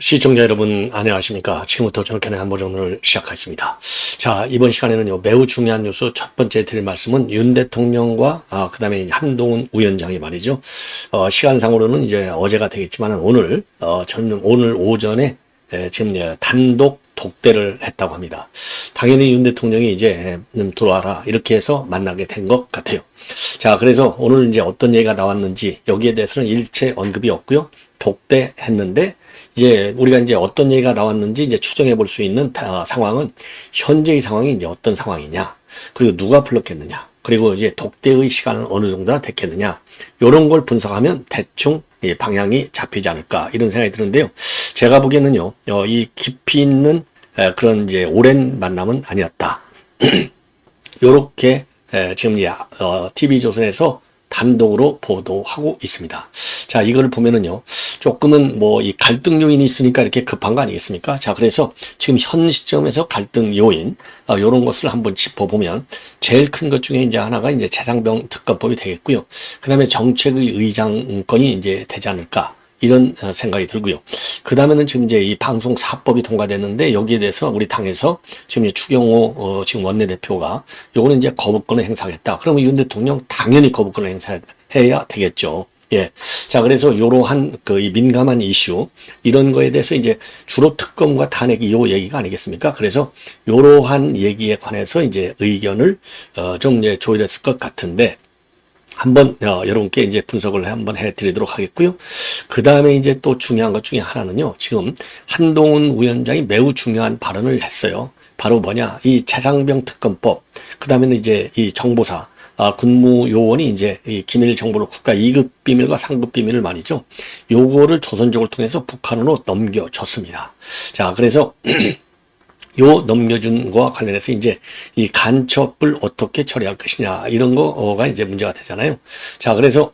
시청자 여러분 안녕하십니까. 지금부터 저녁에 한보정론을 시작하겠습니다. 자, 이번 시간에는요 매우 중요한 뉴스 첫 번째 드릴 말씀은 윤 대통령과 그 다음에 한동훈 위원장이 말이죠. 시간상으로는 이제 어제가 되겠지만 저는 오늘 오전에 지금 단독 독대를 했다고 합니다. 당연히 윤 대통령이 이제 들어와라 이렇게 해서 만나게 된 것 같아요. 자, 그래서 오늘 이제 어떤 얘기가 나왔는지 여기에 대해서는 일체 언급이 없고요. 독대했는데 이제 우리가 이제 어떤 얘기가 나왔는지 이제 추정해 볼 수 있는 상황은 현재의 상황이 이제 어떤 상황이냐, 그리고 누가 불렀겠느냐, 그리고 이제 독대의 시간은 어느 정도나 됐겠느냐, 이런 걸 분석하면 대충 방향이 잡히지 않을까 이런 생각이 드는데요. 제가 보기에는요, 이 깊이 있는 그런 이제 오랜 만남은 아니었다. 요렇게 지금 TV조선에서 단독으로 보도하고 있습니다. 자, 이걸 보면은요, 조금은 뭐 이 갈등 요인이 있으니까 이렇게 급한 거 아니겠습니까? 자, 그래서 지금 현 시점에서 갈등 요인, 요런 것을 한번 짚어보면 제일 큰 것 중에 이제 하나가 이제 최상병 특검법이 되겠고요. 그 다음에 정책의 의장권이 이제 되지 않을까. 이런 생각이 들고요. 그 다음에는 지금 이제 이 방송 사법이 통과됐는데 여기에 대해서 우리 당에서 지금 추경호 지금 원내대표가 요거는 이제 거부권을 행사하겠다. 그러면 윤 대통령 당연히 거부권을 행사해야 되겠죠. 예. 자, 그래서 이러한 이 민감한 이슈, 이런 거에 대해서 이제 주로 특검과 탄핵이 요 얘기가 아니겠습니까? 그래서 이러한 얘기에 관해서 이제 의견을 좀 이제 조율했을 것 같은데, 한번 여러분께 이제 분석을 한번 해드리도록 하겠고요. 그 다음에 이제 또 중요한 것 중에 하나는요, 지금 한동훈 위원장이 매우 중요한 발언을 했어요. 바로 뭐냐, 이 최상병 특검법, 그 다음에는 이제 이 정보사, 군무요원이 이제 이 기밀 정보를 국가 2급 비밀과 3급 비밀을 말이죠. 요거를 조선족을 통해서 북한으로 넘겨줬습니다. 자, 그래서 요 넘겨준 거와 관련해서 이제 이 간첩을 어떻게 처리할 것이냐, 이런 거가 이제 문제가 되잖아요. 자, 그래서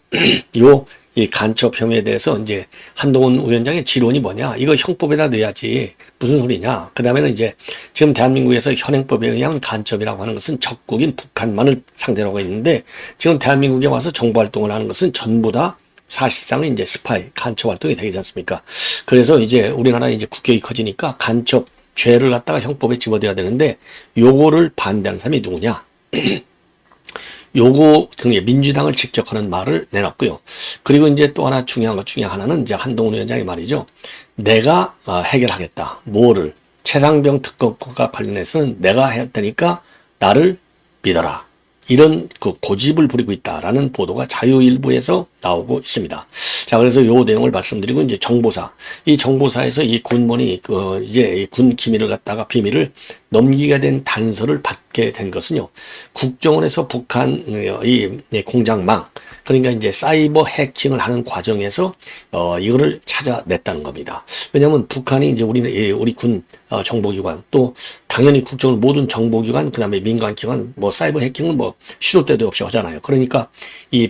이 간첩 혐의에 대해서 이제 한동훈 위원장의 지론이 뭐냐, 이거 형법에다 넣어야지 무슨 소리냐. 그 다음에는 이제 지금 대한민국에서 현행법에 의한 간첩이라고 하는 것은 적국인 북한만을 상대로 하고 있는데, 지금 대한민국에 와서 정보 활동을 하는 것은 전부 다 사실상은 이제 스파이, 간첩 활동이 되지 않습니까? 그래서 이제 우리나라 이제 국격이 커지니까 간첩 죄를 갖다가 형법에 집어넣어야 되는데, 요거를 반대하는 사람이 누구냐? 그게 민주당을 직격하는 말을 내놨고요. 그리고 이제 또 하나 중요한 것 중에 하나는 이제 한동훈 위원장이 말이죠. 내가 해결하겠다. 뭐를? 최상병 특검과 관련해서는 내가 할 테니까 나를 믿어라. 이런 고집을 부리고 있다라는 보도가 자유일보에서 나오고 있습니다. 자, 그래서 요 내용을 말씀드리고, 이제 정보사. 이 정보사에서 이 군무원이 이제 이 군 기밀을 갖다가 비밀을 넘기게 된 단서를 받게 된 것은요, 국정원에서 북한 이 공작망, 그러니까 이제 사이버 해킹을 하는 과정에서 이거를 찾아냈다는 겁니다. 왜냐하면 북한이 이제 우리 군 정보기관, 또 당연히 국정원 모든 정보기관, 그 다음에 민간기관, 뭐 사이버 해킹은 뭐 시도 때도 없이 하잖아요. 그러니까 이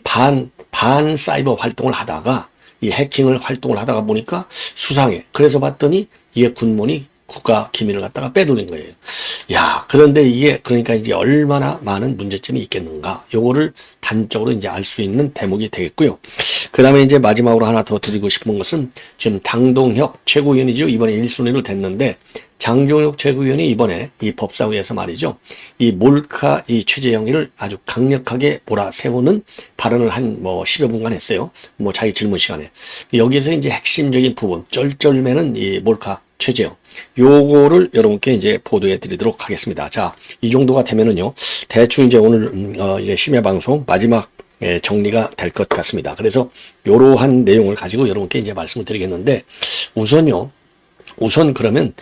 반 사이버 활동을 하다가, 이 해킹을 활동을 하다가 보니까 수상해. 그래서 봤더니 이게 군무원이 국가 기밀을 갖다가 빼돌린 거예요. 야, 그런데 이게 그러니까 이제 얼마나 많은 문제점이 있겠는가. 요거를 단적으로 이제 알 수 있는 대목이 되겠고요. 그 다음에 이제 마지막으로 하나 더 드리고 싶은 것은, 지금 장동혁 최고위원이죠. 이번에 1순위로 됐는데, 장동혁 최고위원이 이번에 이 법사위에서 말이죠, 이 몰카 이 취재 행위를 아주 강력하게 몰아세우는 발언을 한 10여 분간 했어요. 뭐 자기 질문 시간에. 여기에서 이제 핵심적인 부분, 쩔쩔매는 이 몰카 취재형, 요거를 여러분께 이제 보도해 드리도록 하겠습니다. 자, 이 정도가 되면은요, 대충 이제 오늘 이제 심야 방송 마지막 정리가 될 것 같습니다. 그래서 요러한 내용을 가지고 여러분께 이제 말씀을 드리겠는데, 우선 그러면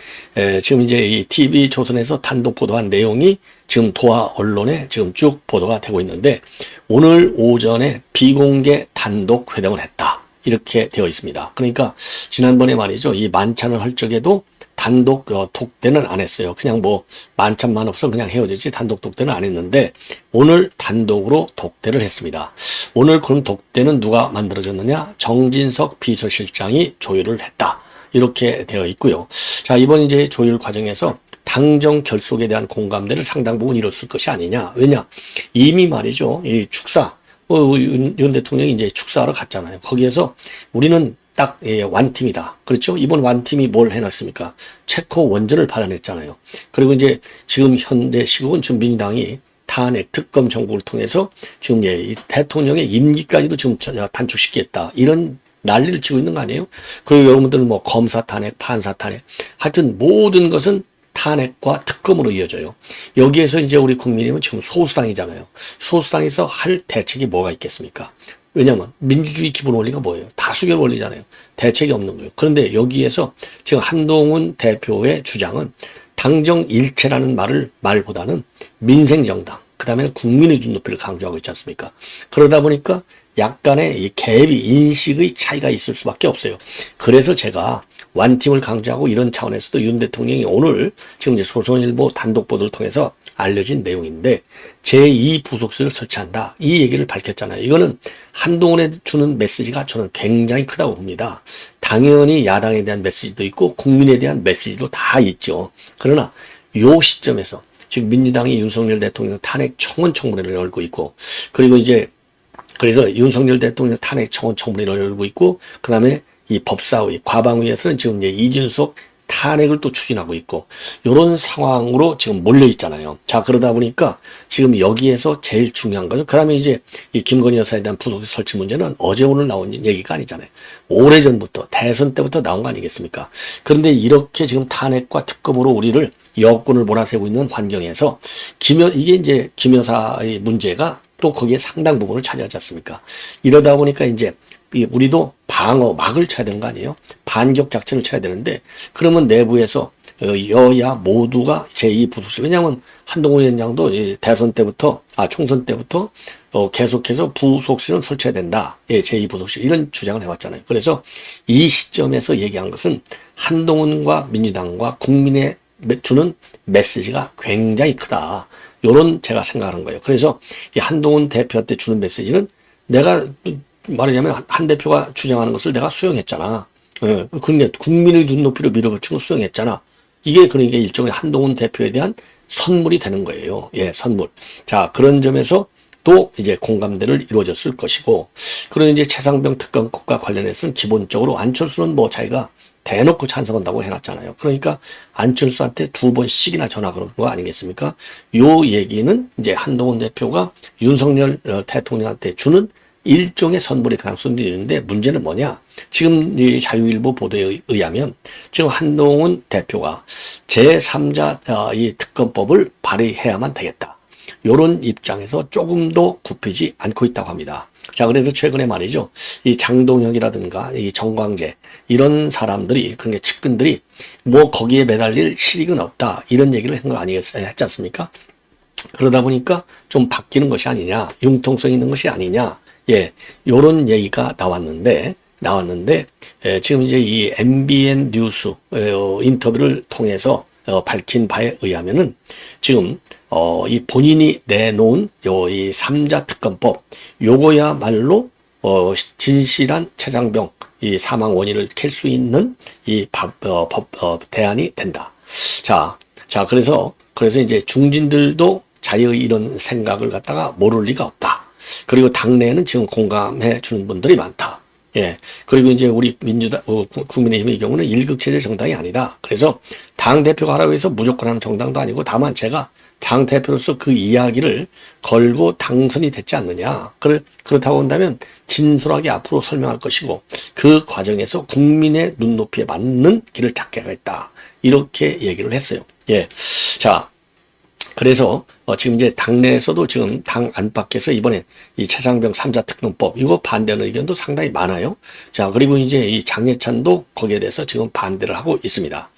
지금 이제 이 TV조선에서 단독 보도한 내용이 지금 도하 언론에 지금 쭉 보도가 되고 있는데, 오늘 오전에 비공개 단독 회담을 했다, 이렇게 되어 있습니다. 그러니까 지난번에 말이죠, 이 만찬을 할 적에도 단독 독대는 안 했어요. 그냥 뭐 만찬만 없어 그냥 헤어지지 단독 독대는 안 했는데, 오늘 단독으로 독대를 했습니다. 오늘 그럼 독대는 누가 만들어졌느냐? 정진석 비서실장이 조율을 했다, 이렇게 되어 있고요. 자, 이번 이제 조율 과정에서 당정 결속에 대한 공감대를 상당 부분 이뤘을 것이 아니냐. 왜냐? 이미 말이죠. 이 축사, 윤 대통령이 이제 축사하러 갔잖아요. 거기에서 우리는 딱 완팀이다. 그렇죠? 이번 완팀이 뭘 해놨습니까? 체코 원전을 발언했잖아요. 그리고 이제 지금 현재 시국은 지금 민주당이 탄핵 특검 정국을 통해서 지금 이 대통령의 임기까지도 지금 단축시키겠다. 이런 난리를 치고 있는 거 아니에요? 그리고 여러분들은 뭐 검사 탄핵, 판사 탄핵, 하여튼 모든 것은 탄핵과 특검으로 이어져요. 여기에서 이제 우리 국민의힘은 지금 소수당이잖아요. 소수당에서 할 대책이 뭐가 있겠습니까? 왜냐하면 민주주의 기본 원리가 뭐예요? 다수결 원리잖아요. 대책이 없는 거예요. 그런데 여기에서 지금 한동훈 대표의 주장은 당정 일체라는 말보다는 민생정당, 그 다음에 국민의 눈높이를 강조하고 있지 않습니까? 그러다 보니까 약간의 이 갭이 인식의 차이가 있을 수밖에 없어요. 그래서 제가 완팀을 강조하고 이런 차원에서도 윤 대통령이 오늘 지금 이제 조선일보 단독 보도를 통해서 알려진 내용인데 제2 부속실을 설치한다. 이 얘기를 밝혔잖아요. 이거는 한동훈에 주는 메시지가 저는 굉장히 크다고 봅니다. 당연히 야당에 대한 메시지도 있고 국민에 대한 메시지도 다 있죠. 그러나 요 시점에서 지금 민주당이 윤석열 대통령 탄핵 청원 청문회를 열고 있고 그리고 이제 그래서 윤석열 대통령 탄핵 청원 청문회를 열고 있고 그 다음에 이 법사위 과방위에서는 지금 이제 이준석 탄핵을 또 추진하고 있고 이런 상황으로 지금 몰려 있잖아요. 자 그러다 보니까 지금 여기에서 제일 중요한 것은 그다음에 이제 이 김건희 여사에 대한 부속실 설치 문제는 어제 오늘 나온 얘기가 아니잖아요. 오래전부터 대선 때부터 나온 거 아니겠습니까? 그런데 이렇게 지금 탄핵과 특검으로 우리를 여권을 몰아세우고 있는 환경에서 이게 이제 김 여사의 문제가 또 거기에 상당 부분을 차지하지 않습니까? 이러다 보니까 이제 우리도 막을 쳐야 되는 거 아니에요? 반격 작전을 쳐야 되는데 그러면 내부에서 여야 모두가 제2 부속실 왜냐하면 한동훈 위원장도 대선 때부터 총선 때부터 계속해서 부속실은 설치해야 된다. 제2 부속실 이런 주장을 해왔잖아요. 그래서 이 시점에서 얘기한 것은 한동훈과 민주당과 국민에 주는 메시지가 굉장히 크다. 요런 제가 생각하는 거예요. 그래서 이 한동훈 대표한테 주는 메시지는 내가 말하자면 한 대표가 주장하는 것을 내가 수용했잖아. 근데 국민의 눈높이로 밀어붙인 걸 수용했잖아. 이게 그러니까 일종의 한동훈 대표에 대한 선물이 되는 거예요. 선물. 자, 그런 점에서 또 이제 공감대를 이루어졌을 것이고, 그리고 이제 최상병 특검과 관련해서는 기본적으로 안철수는 뭐 자기가 대놓고 찬성한다고 해놨잖아요. 그러니까 안철수한테 2번씩이나 전화 그런 거 아니겠습니까? 요 얘기는 이제 한동훈 대표가 윤석열 대통령한테 주는 일종의 선물의 가능성도 있는데 문제는 뭐냐? 지금 이 자유일보 보도에 의하면 지금 한동훈 대표가 제3자 이 특검법을 발의해야만 되겠다. 요런 입장에서 조금 더 굽히지 않고 있다고 합니다. 자, 그래서 최근에 말이죠. 이 장동혁이라든가 이 정광재 이런 사람들이 그러니까 측근들이 뭐 거기에 매달릴 실익은 없다. 이런 얘기를 한 거 했지 않습니까? 그러다 보니까 좀 바뀌는 것이 아니냐. 융통성 있는 것이 아니냐. 요런 얘기가 나왔는데 지금 이제 이 MBN 뉴스 인터뷰를 통해서 밝힌 바에 의하면은 지금 이 본인이 내놓은 이 3자 특검법 요거야말로 진실한 최장병 이 사망 원인을 캘 수 있는 이 대안이 된다. 자 그래서 이제 중진들도 자기의 이런 생각을 갖다가 모를 리가 없다. 그리고 당내에는 지금 공감해 주는 분들이 많다. 그리고 이제 우리 국민의힘의 경우는 일극체제 정당이 아니다. 그래서 당대표가 하라고 해서 무조건 하는 정당도 아니고 다만 제가 당대표로서 그 이야기를 걸고 당선이 됐지 않느냐. 그렇다고 한다면 진솔하게 앞으로 설명할 것이고 그 과정에서 국민의 눈높이에 맞는 길을 찾게 하겠다. 이렇게 얘기를 했어요. 자, 그래서 지금 이제 당내에서도 지금 당 안팎에서 이번에 이 최상병 3자 특검법 이거 반대하는 의견도 상당히 많아요. 자, 그리고 이제 이 장해찬도 거기에 대해서 지금 반대를 하고 있습니다.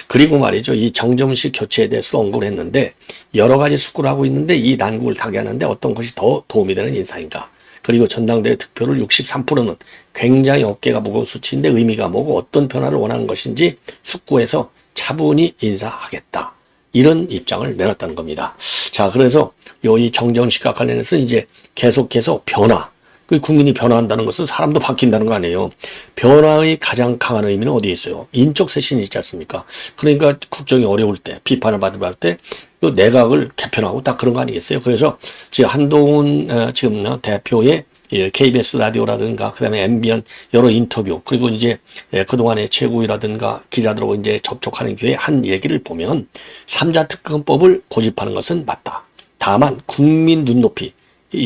그리고 말이죠. 이 정점식 교체에 대해서 언급을 했는데 여러 가지 숙고를 하고 있는데 이 난국을 타개하는데 어떤 것이 더 도움이 되는 인사인가. 그리고 전당대회 득표를 63%는 굉장히 어깨가 무거운 수치인데 의미가 뭐고 어떤 변화를 원하는 것인지 숙고해서 차분히 인사하겠다. 이런 입장을 내놨다는 겁니다. 자, 그래서 이 정정식과 관련해서 이제 계속해서 변화, 그 국민이 변화한다는 것은 사람도 바뀐다는 거 아니에요. 변화의 가장 강한 의미는 어디에 있어요? 인적 쇄신이 있지 않습니까? 그러니까 국정이 어려울 때, 비판을 받을 때, 이 내각을 개편하고 딱 그런 거 아니겠어요? 그래서 지금 한동훈 지금 대표의 KBS 라디오라든가 그다음에 MBN 여러 인터뷰 그리고 이제 그동안의 최고위라든가 기자들하고 이제 접촉하는 기회에 한 얘기를 보면 3자 특검법을 고집하는 것은 맞다. 다만 국민 눈높이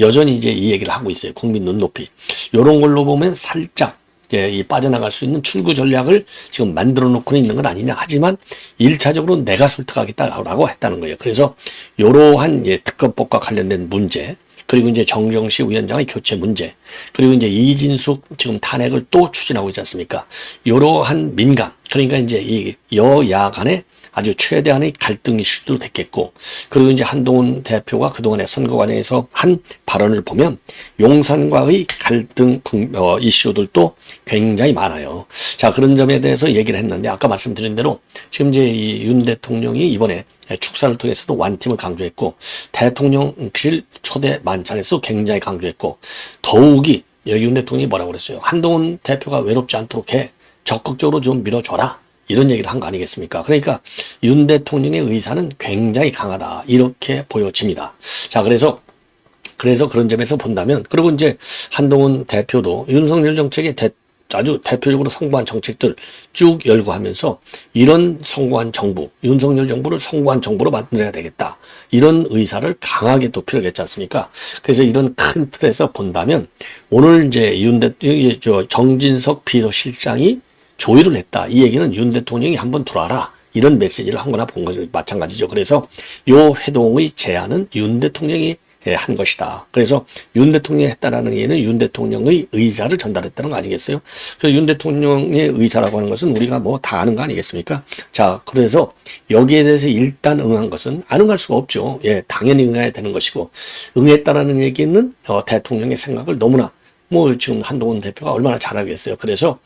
여전히 이제 이 얘기를 하고 있어요. 국민 눈높이. 요런 걸로 보면 살짝 이제 이 빠져나갈 수 있는 출구 전략을 지금 만들어 놓고는 있는 건 아니냐. 하지만 1차적으로 내가 설득하겠다라고 했다는 거예요. 그래서 요러한 특검법과 관련된 문제 그리고 이제 정정식 위원장의 교체 문제, 그리고 이제 이진숙 지금 탄핵을 또 추진하고 있지 않습니까? 이러한 민감, 그러니까 이제 이 여야 간의 아주 최대한의 갈등이 시도됐겠고, 그리고 이제 한동훈 대표가 그동안의 선거 과정에서 한 발언을 보면 용산과의 갈등 이슈들도 굉장히 많아요. 자, 그런 점에 대해서 얘기를 했는데 아까 말씀드린 대로 지금 이제 이 윤 대통령이 이번에 축사를 통해서도 완팀을 강조했고 대통령실 초대 만찬에서 굉장히 강조했고 더욱이 윤 대통령이 뭐라고 그랬어요? 한동훈 대표가 외롭지 않도록 해 적극적으로 좀 밀어줘라. 이런 얘기를 한 거 아니겠습니까? 그러니까 윤 대통령의 의사는 굉장히 강하다. 이렇게 보여집니다. 자, 그래서 그런 점에서 본다면, 그리고 이제 한동훈 대표도 윤석열 정책의 아주 대표적으로 성공한 정책들 쭉 열거하면서 이런 성공한 정부, 윤석열 정부를 성공한 정부로 만들어야 되겠다. 이런 의사를 강하게 또 표현했지 않습니까? 그래서 이런 큰 틀에서 본다면 오늘 이제 정진석 비서실장이 조의를 했다. 이 얘기는 윤 대통령이 한번 들어와라. 이런 메시지를 한 거나 본 거죠. 마찬가지죠. 그래서 요 회동의 제안은 윤 대통령이 한 것이다. 그래서 윤 대통령이 했다라는 얘기는 윤 대통령의 의사를 전달했다는 거 아니겠어요? 그래서 윤 대통령의 의사라고 하는 것은 우리가 뭐 다 아는 거 아니겠습니까? 자, 그래서 여기에 대해서 일단 응한 것은 안 응할 수가 없죠. 예, 당연히 응해야 되는 것이고, 응했다라는 얘기는 대통령의 생각을 너무나 지금 한동훈 대표가 얼마나 잘하겠어요. 그래서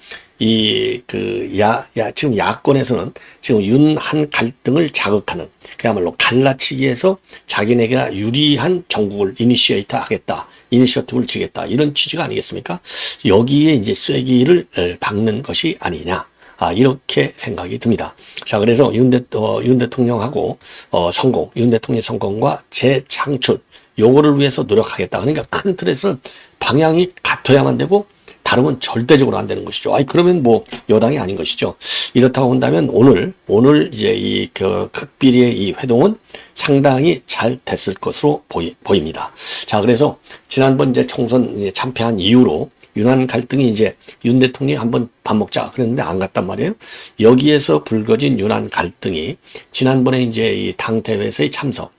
지금 야권에서는 지금 윤한 갈등을 자극하는 그야말로 갈라치기에서 자기네가 유리한 정국을 이니셔티브를 쥐겠다. 이런 취지가 아니겠습니까? 여기에 이제 쐐기를 박는 것이 아니냐. 이렇게 생각이 듭니다. 자, 그래서 윤 대통령하고 윤 대통령의 성공과 재창출, 요거를 위해서 노력하겠다. 그러니까 큰 틀에서는 방향이 같아야만 되고 다르면 절대적으로 안 되는 것이죠. 그러면 여당이 아닌 것이죠. 이렇다고 본다면 오늘 이제 극비리의 이 회동은 상당히 잘 됐을 것으로 보입니다. 자, 그래서 지난번 이제 총선 참패한 이후로 윤한 갈등이 이제 윤 대통령이 한번 밥 먹자 그랬는데 안 갔단 말이에요. 여기에서 불거진 윤한 갈등이 지난번에 이제 이 당대회에서의 참석,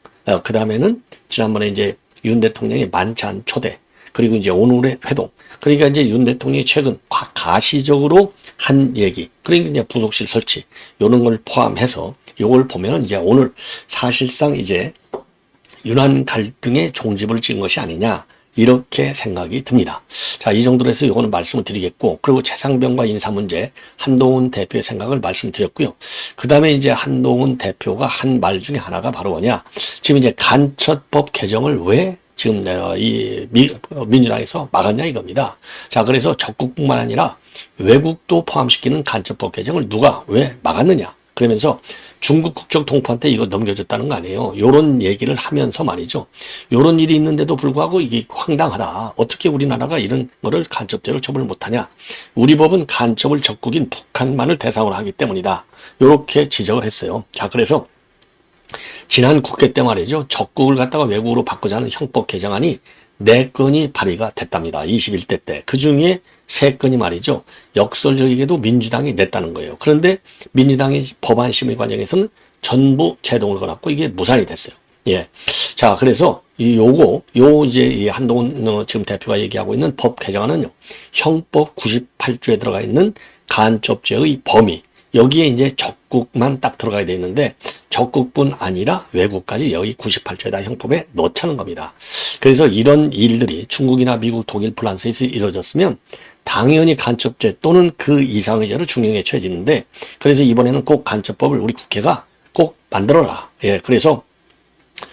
그 다음에는 지난번에 이제 윤 대통령의 만찬 초대, 그리고 이제 오늘의 회동. 그러니까 이제 윤 대통령이 최근 가시적으로 한 얘기, 그러니까 이제 부속실 설치, 요런 걸 포함해서 요걸 보면 이제 오늘 사실상 이제 윤한 갈등의 종집을 찍은 것이 아니냐. 이렇게 생각이 듭니다. 자, 이 정도로 해서 요거는 말씀을 드리겠고, 그리고 최상병과 인사 문제, 한동훈 대표의 생각을 말씀드렸고요. 그 다음에 이제 한동훈 대표가 한 말 중에 하나가 바로 뭐냐. 지금 이제 간첩법 개정을 왜 지금 민주당에서 막았냐 이겁니다. 자, 그래서 적국뿐만 아니라 외국도 포함시키는 간첩법 개정을 누가 왜 막았느냐. 그러면서 중국 국적 통포한테 이거 넘겨줬다는 거 아니에요. 요런 얘기를 하면서 말이죠. 요런 일이 있는데도 불구하고 이게 황당하다. 어떻게 우리나라가 이런 거를 간첩죄로 처벌을 못하냐. 우리 법은 간첩을 적국인 북한만을 대상으로 하기 때문이다. 요렇게 지적을 했어요. 자, 그래서 지난 국회 때 말이죠. 적국을 갖다가 외국으로 바꾸자는 형법 개정안이 4건이 발의가 됐답니다. 21대 때. 그 중에 3건이 말이죠. 역설적이게도 민주당이 냈다는 거예요. 그런데 민주당의 법안 심의 과정에서는 전부 제동을 걸었고 이게 무산이 됐어요. 예. 자, 그래서 이제 이 한동훈 지금 대표가 얘기하고 있는 법 개정안은요. 형법 98조에 들어가 있는 간첩죄의 범위. 여기에 이제 적국만 딱 들어가야 돼 있는데 적국뿐 아니라 외국까지 여기 98조에다 형법에 넣자는 겁니다. 그래서 이런 일들이 중국이나 미국, 독일, 프랑스에서 이루어졌으면 당연히 간첩죄 또는 그 이상의 죄로 중형에 처해지는데, 그래서 이번에는 꼭 간첩법을 우리 국회가 꼭 만들어라. 예, 그래서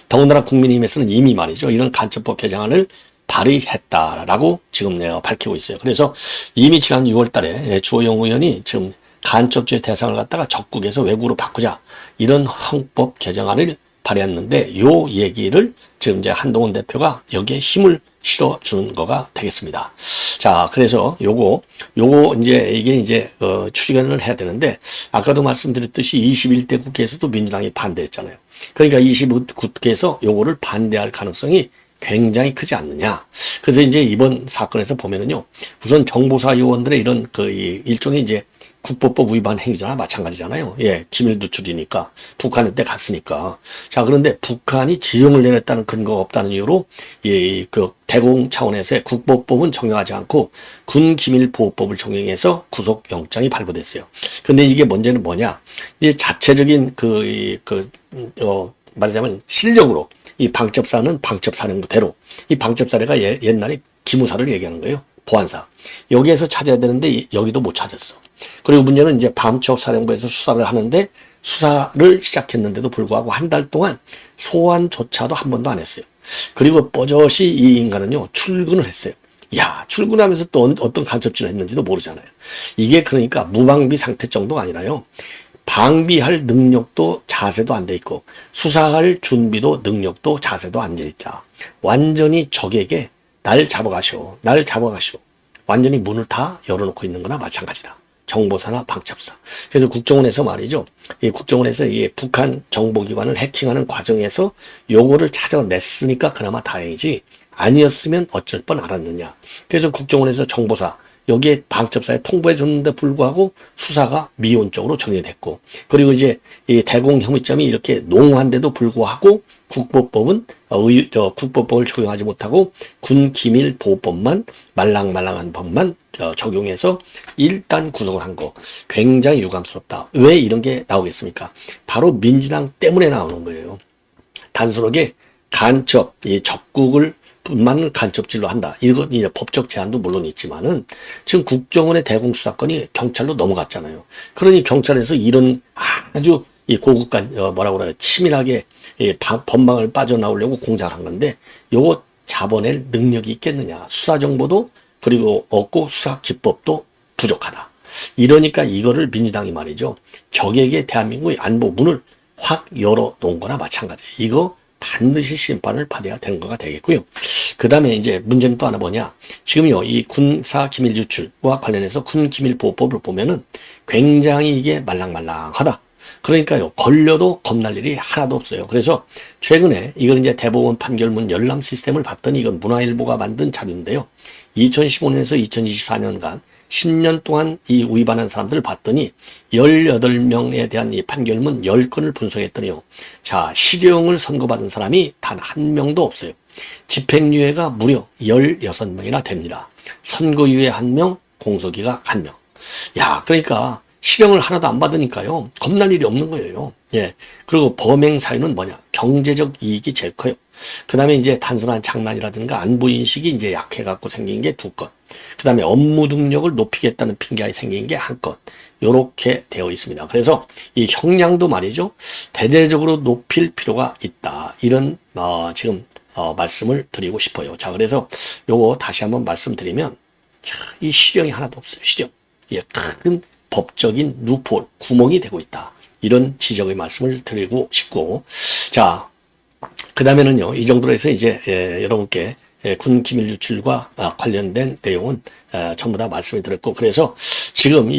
더군다나 국민의힘에서는 이미 말이죠. 이런 간첩법 개정안을 발의했다라고 지금 밝히고 있어요. 그래서 이미 지난 6월 달에 주호영 의원이 지금 간첩죄 대상을 갖다가 적국에서 외국으로 바꾸자 이런 헌법 개정안을 발의했는데 요 얘기를 지금 이제 한동훈 대표가 여기에 힘을 실어주는 거가 되겠습니다. 자, 그래서 요거 이제 이게 이제 추진을 해야 되는데 아까도 말씀드렸듯이 21대 국회에서도 민주당이 반대했잖아요. 그러니까 25국회에서 요거를 반대할 가능성이 굉장히 크지 않느냐. 그래서 이제 이번 사건에서 보면은요, 우선 정보사 요원들의 이런 일종의 이제 국보법 위반 행위잖아. 마찬가지잖아요. 예, 기밀 누출이니까. 북한한테 갔으니까. 자, 그런데 북한이 지령을 내렸다는 근거가 없다는 이유로, 대공 차원에서의 국보법은 적용하지 않고 군기밀보호법을 적용해서 구속영장이 발부됐어요. 근데 이게 문제는 뭐냐. 이제 자체적인 말하자면 실력으로 이 방첩사는 방첩사령부대로 이 방첩사례가 옛날에 기무사를 얘기하는 거예요. 보안사. 여기에서 찾아야 되는데 여기도 못 찾았어. 그리고 문제는 이제 방첩사령부에서 수사를 하는데 수사를 시작했는데도 불구하고 한 달 동안 소환조차도 한 번도 안 했어요. 그리고 버젓이 이 인간은요 출근을 했어요. 야, 출근하면서 또 어떤 간첩질을 했는지도 모르잖아요. 이게 그러니까 무방비 상태 정도가 아니라요. 방비할 능력도 자세도 안 돼 있고 수사할 준비도 능력도 자세도 안 돼 있자. 완전히 적에게 날 잡아가시오. 완전히 문을 다 열어놓고 있는 거나 마찬가지다. 정보사나 방첩사. 그래서 국정원에서 말이죠. 이 국정원에서 이 북한 정보기관을 해킹하는 과정에서 요거를 찾아냈으니까 그나마 다행이지 아니었으면 어쩔 뻔 알았느냐. 그래서 국정원에서 정보사 여기에 방첩사에 통보해 줬는데 불구하고 수사가 미온적으로 정리됐고 그리고 이제 이 대공 혐의점이 이렇게 농후한데도 불구하고 국보법은 국보법을 적용하지 못하고 군기밀보호법만 말랑말랑한 법만 적용해서 일단 구속을 한 거 굉장히 유감스럽다. 왜 이런 게 나오겠습니까? 바로 민주당 때문에 나오는 거예요. 단순하게 간첩, 이 적국을 뿐만 간첩질로 한다. 이건 이제 법적 제한도 물론 있지만은 지금 국정원의 대공수사권이 경찰로 넘어갔잖아요. 그러니 경찰에서 이런 아주 이 고급간 뭐라고 그래요? 치밀하게 법망을 빠져나오려고 공작을 한 건데 요거 잡아낼 능력이 있겠느냐? 수사 정보도 그리고 없고 수사 기법도 부족하다. 이러니까 이거를 민주당이 말이죠. 적에게 대한민국의 안보 문을 확 열어놓은 거나 마찬가지예요. 이거 반드시 심판을 받아야 되는 거가 되겠고요. 그 다음에 이제 문제는 또 하나 뭐냐. 지금요, 이 군사 기밀 유출과 관련해서 군기밀보호법을 보면은 굉장히 이게 말랑말랑하다. 그러니까요, 걸려도 겁날 일이 하나도 없어요. 그래서 최근에 이걸 이제 대법원 판결문 열람 시스템을 봤더니 이건 문화일보가 만든 자료인데요. 2015년에서 2024년간 10년 동안 이 위반한 사람들을 봤더니 18명에 대한 이 판결문 10건을 분석했더니요. 자, 실형을 선고받은 사람이 단 한 명도 없어요. 집행유예가 무려 16명이나 됩니다. 선고유예 1명, 공소기각 1명. 야, 그러니까 실형을 하나도 안 받으니까요. 겁날 일이 없는 거예요. 예. 그리고 범행 사유는 뭐냐? 경제적 이익이 제일 커요. 그 다음에 이제 단순한 장난이라든가 안보인식이 이제 약해갖고 생긴 게 2건. 그 다음에 업무 능력을 높이겠다는 핑계가 생긴 게 1건. 요렇게 되어 있습니다. 그래서 이 형량도 말이죠. 대대적으로 높일 필요가 있다. 이런, 지금, 말씀을 드리고 싶어요. 자, 그래서 요거 다시 한번 말씀드리면, 자, 이 실형이 하나도 없어요. 실형. 예, 큰 법적인 루폴, 구멍이 되고 있다. 이런 지적의 말씀을 드리고 싶고, 자, 그 다음에는요, 이 정도로 해서 이제, 여러분께 군 기밀 유출과 관련된 내용은 전부 다 말씀을 드렸고, 그래서 지금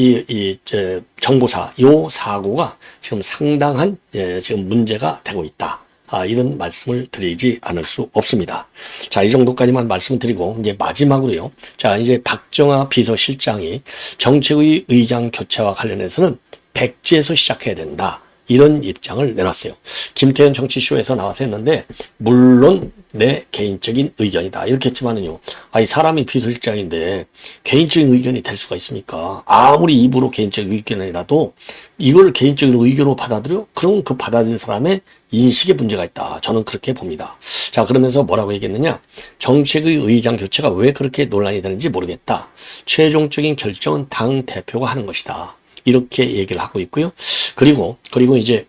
정보사, 요 사고가 지금 상당한, 지금 문제가 되고 있다. 이런 말씀을 드리지 않을 수 없습니다. 자, 이 정도까지만 말씀드리고, 이제 마지막으로요. 자, 이제 박정아 비서실장이 정책의 의장 교체와 관련해서는 백지에서 시작해야 된다. 이런 입장을 내놨어요. 김태현 정치쇼에서 나와서 했는데, 물론 내 개인적인 의견이다. 이렇게 했지만은요. 이 사람이 비서실장인데 개인적인 의견이 될 수가 있습니까? 아무리 입으로 개인적인 의견이라도 이걸 개인적인 의견으로 받아들여? 그럼 그 받아들인 사람의 인식에 문제가 있다. 저는 그렇게 봅니다. 자, 그러면서 뭐라고 얘기했느냐? 정책의 의장 교체가 왜 그렇게 논란이 되는지 모르겠다. 최종적인 결정은 당 대표가 하는 것이다. 이렇게 얘기를 하고 있고요. 그리고 이제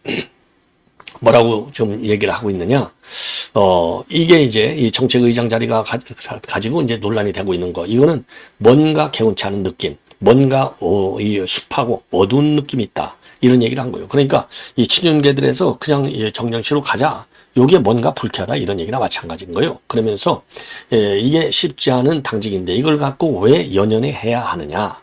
뭐라고 좀 얘기를 하고 있느냐? 이게 이제 이 정책의장 자리가 가지고 이제 논란이 되고 있는 거. 이거는 뭔가 개운치 않은 느낌, 뭔가 이 습하고 어두운 느낌이 있다. 이런 얘기를 한 거예요. 그러니까 이 친윤계들에서 그냥 정정시로 가자. 요게 뭔가 불쾌하다 이런 얘기나 마찬가지인 거예요. 그러면서 이게 쉽지 않은 당직인데 이걸 갖고 왜 연연해 해야 하느냐.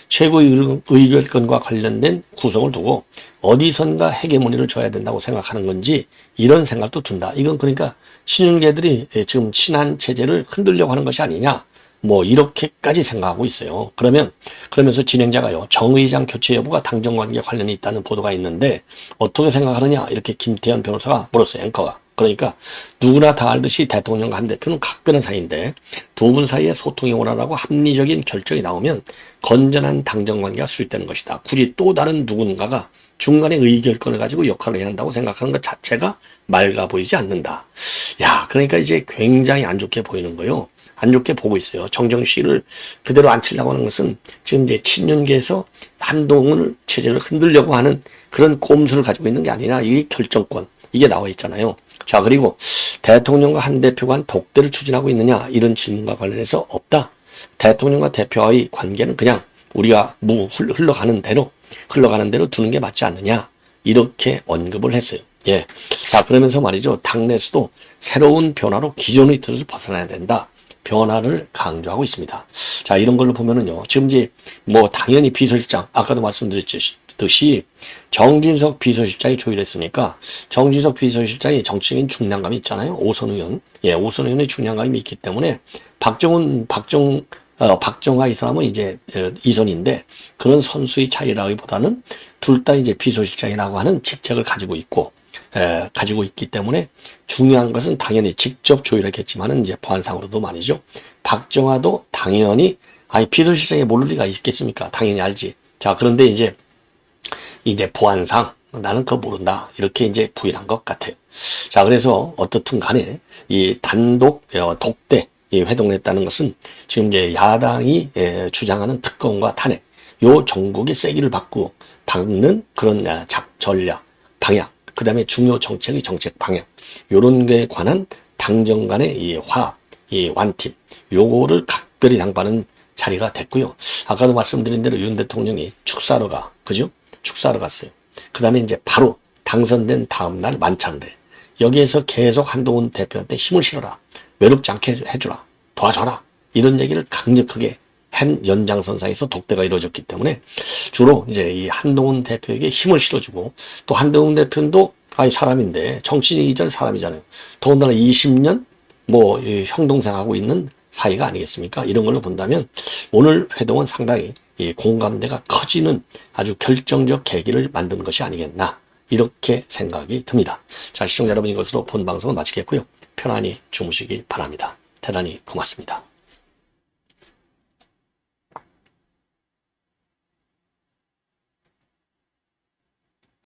최고의 의결권과 관련된 구성을 두고 어디선가 헤게모니를 줘야 된다고 생각하는 건지 이런 생각도 든다. 이건 그러니까 친윤계들이 지금 친한 체제를 흔들려고 하는 것이 아니냐. 뭐 이렇게까지 생각하고 있어요. 그러면서 진행자가요. 정의장 교체 여부가 당정관계 관련이 있다는 보도가 있는데 어떻게 생각하느냐 이렇게 김태현 변호사가 물었어요. 앵커가. 그러니까 누구나 다 알듯이 대통령과 한 대표는 각별한 사이인데 두 분 사이에 소통이 원활하고 합리적인 결정이 나오면 건전한 당정관계가 수립되는 것이다. 굳이 또 다른 누군가가 중간에 의결권을 가지고 역할을 해야 한다고 생각하는 것 자체가 맑아 보이지 않는다. 야, 그러니까 이제 굉장히 안 좋게 보이는 거예요. 안 좋게 보고 있어요. 정정씨를 그대로 앉히려고 하는 것은 지금 이제 친윤계에서 한동훈 체제를 흔들려고 하는 그런 꼼수를 가지고 있는 게 아니라 이 결정권, 이게 나와 있잖아요. 자, 그리고 대통령과 한 대표가 한 독대를 추진하고 있느냐 이런 질문과 관련해서 없다. 대통령과 대표와의 관계는 그냥 우리가 흘러가는 대로 두는 게 맞지 않느냐 이렇게 언급을 했어요. 자, 그러면서 말이죠. 당내에서도 새로운 변화로 기존의 틀을 벗어나야 된다. 변화를 강조하고 있습니다. 자, 이런 걸로 보면은요. 지금 이제 뭐 당연히 비서실장, 아까도 말씀드렸듯이 정진석 비서실장이 조율했으니까 정진석 비서실장이 정치적인 중량감이 있잖아요. 오선 의원. 오선 의원의 중량감이 있기 때문에 박정화 이 사람은 이제 이선인데 그런 선수의 차이라기보다는 둘 다 이제 비서실장이라고 하는 직책을 가지고 있기 때문에 중요한 것은 당연히 직접 조율했겠지만은 이제 보안상으로도 말이죠. 박정화도 당연히 비서실장이 모를 리가 있겠습니까? 당연히 알지. 자, 그런데 이제 보안상 나는 그거 모른다. 이렇게 이제 부인한 것 같아요. 자, 그래서 어떻든 간에 이 단독 독대 회동을 했다는 것은 지금 이제 야당이 주장하는 특검과 탄핵, 요 정국의 세기를 박는 그런 전략, 방향, 그 다음에 중요 정책의 정책 방향, 요런 거에 관한 당정 간의 이 화합, 이 완팀, 요거를 각별히 양보하는 자리가 됐고요. 아까도 말씀드린 대로 윤 대통령이 축사하러 갔어요. 그 다음에 이제 바로 당선된 다음날 만찬을 해. 여기에서 계속 한동훈 대표한테 힘을 실어라. 외롭지 않게 해주라. 도와줘라. 이런 얘기를 강력하게 한 연장선상에서 독대가 이루어졌기 때문에 주로 이제 이 한동훈 대표에게 힘을 실어주고 또 한동훈 대표도 사람인데 정치인이전 사람이잖아요. 더군다나 20년 형동생하고 있는 사이가 아니겠습니까? 이런 걸로 본다면 오늘 회동은 상당히 이 공감대가 커지는 아주 결정적 계기를 만든 것이 아니겠나 이렇게 생각이 듭니다. 자, 시청자 여러분 이것으로 본 방송은 마치겠고요. 편안히 주무시기 바랍니다. 대단히 고맙습니다.